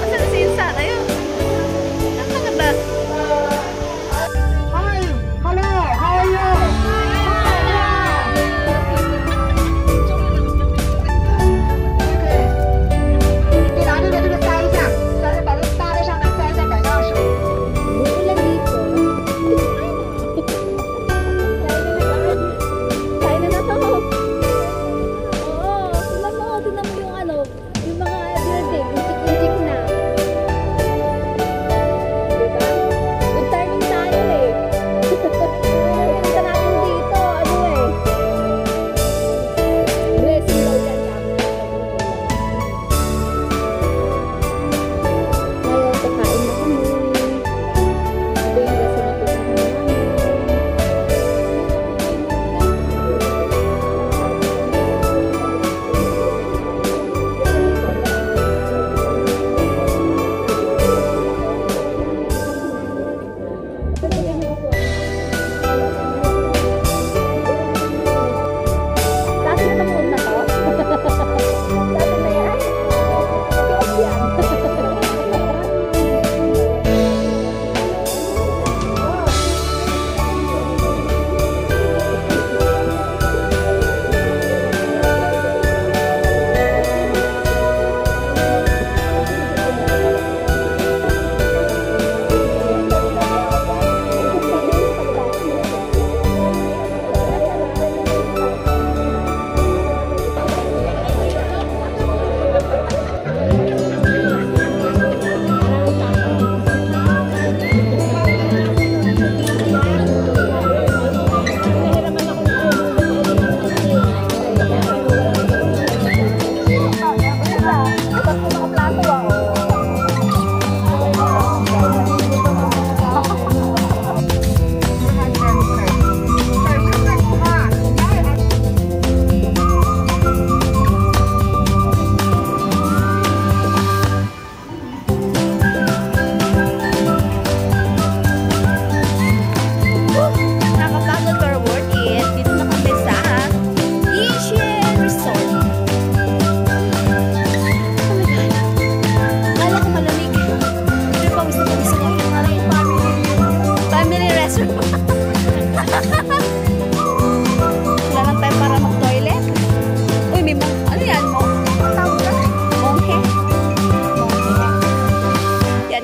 Asan si Insan? Ayun. Nakakaba. Hi! Hello! How are you? OK， 你拿这个塞一下，把它搭在上面，塞一下改钥匙。 Ulan dito. Tayo na to. Oo, tingnan mo yung ano, yung mga building, inchik-inchik na. Diba? Good timing tayo eh. Punta natin dito, ano eh. Blessing daw dyan kami. Ngayon, kakain na kami.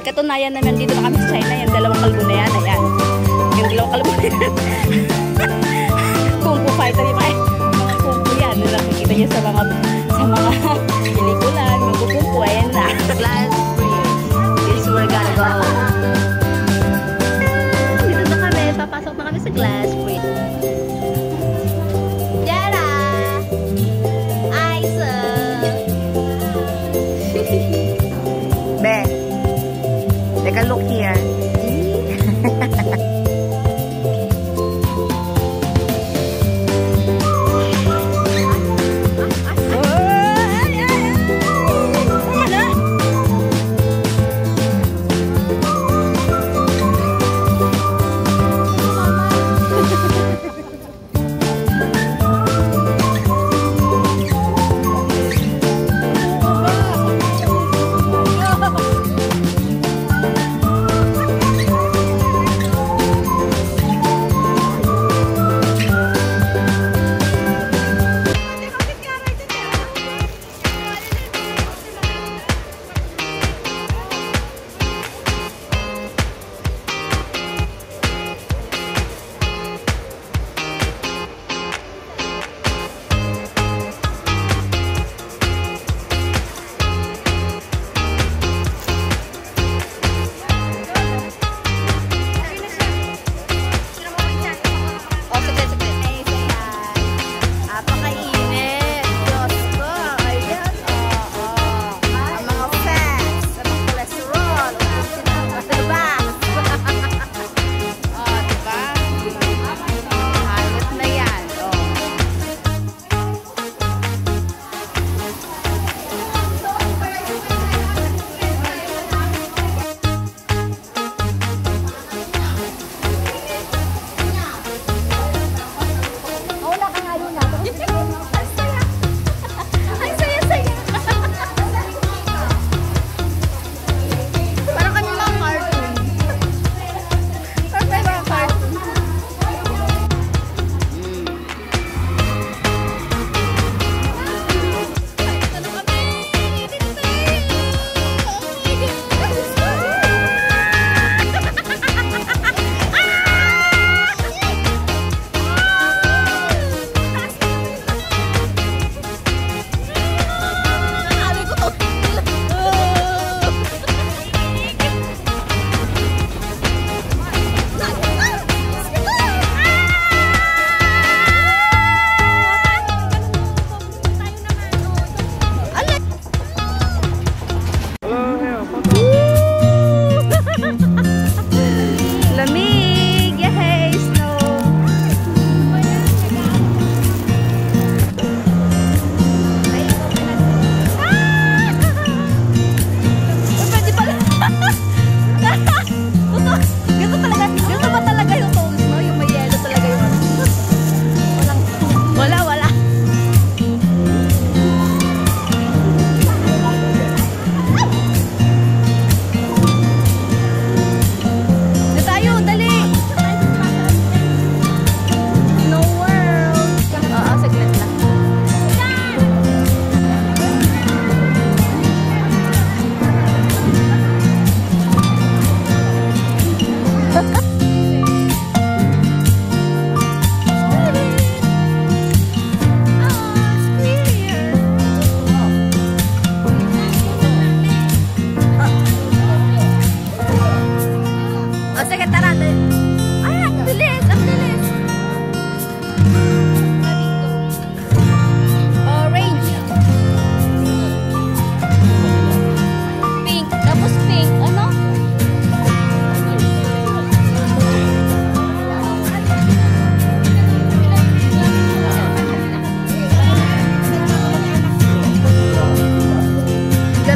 Katunayan naman dito na kami sa China, yung dalawang kalbo na yan, ayan. Yung dalawang kalbo na yan. Kung fu fighter yung mga kung fu yan, nakikita niya sa mga pelikula, mga kung fu, ayan na. Glass bridge. This is where we're gonna go. Dito na kami, papasok na kami sa glass bridge. Yara! Isa! Be! Take a look here.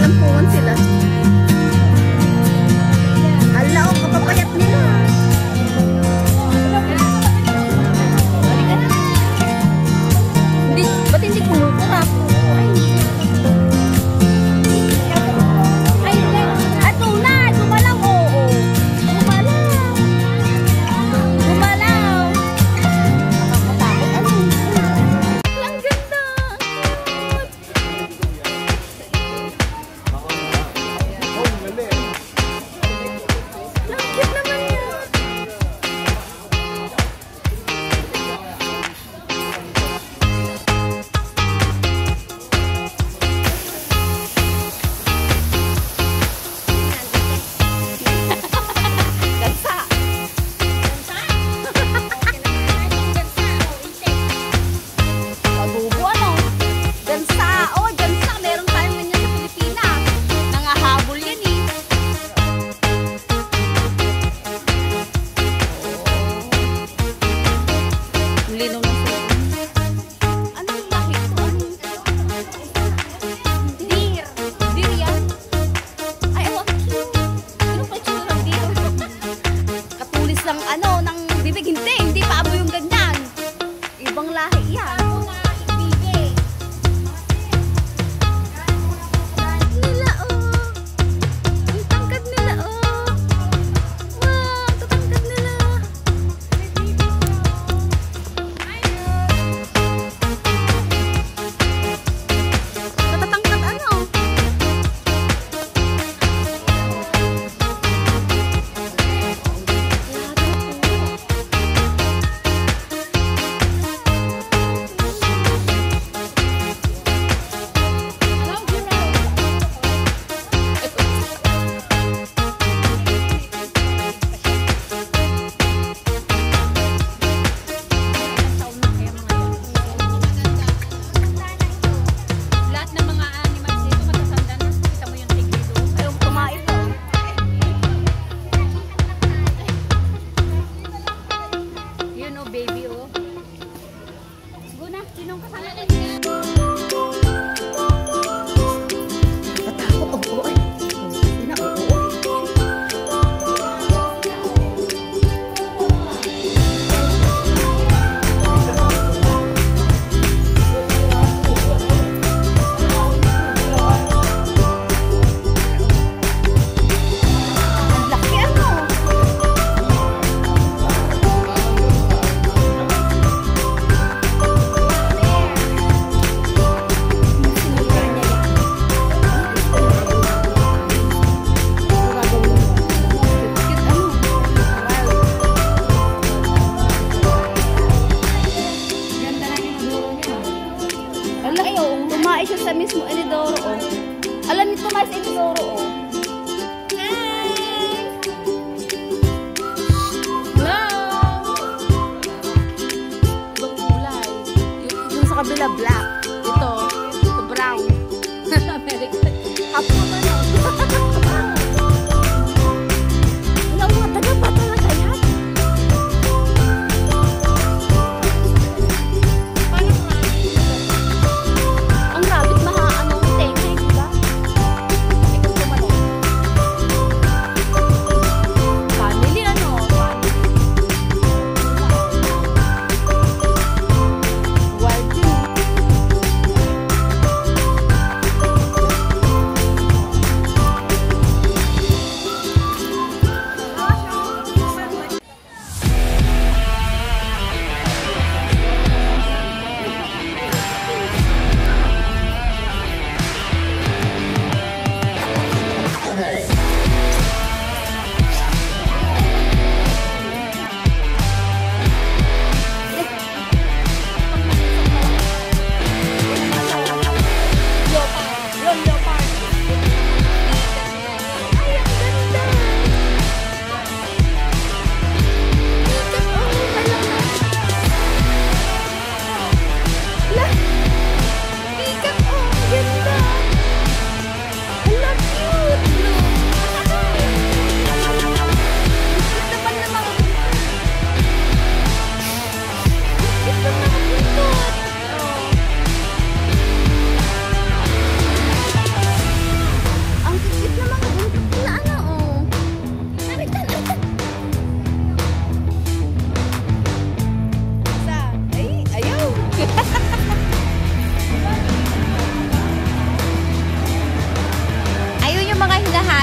Naglalampungan sila. Hala, oh, kapapayat nila. Hindi, ba't hindi kumukurap? Ay, ato na, gumalaw, oo. Gumalaw. Gumalaw. Nakakatakot, ano? Ang ganda.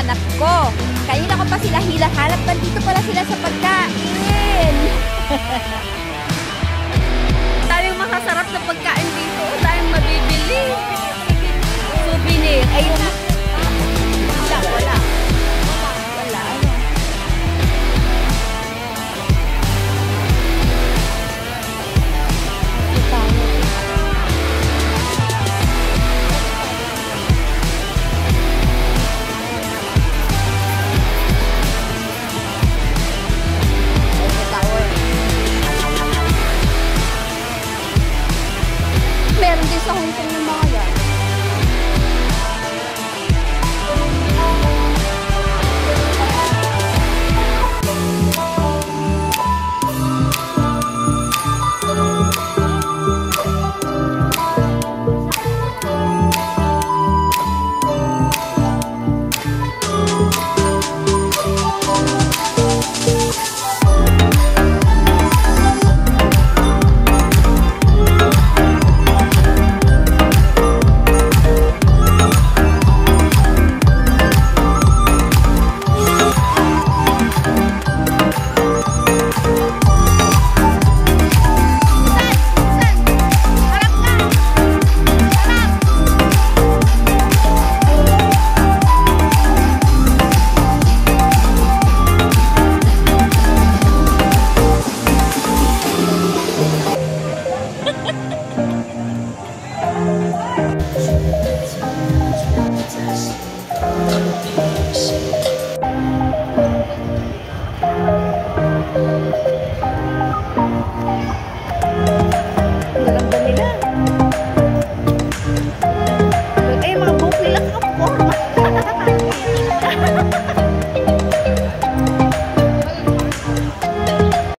anak ko. Kanina ko pa sila hila-halap. Dito pala sila sa pagkain. Tayong makasarap na pagkain dito. Tayong mabibili. Souvenir. Ayun. Wala. Meron din sa Hong Kong ng mga yan.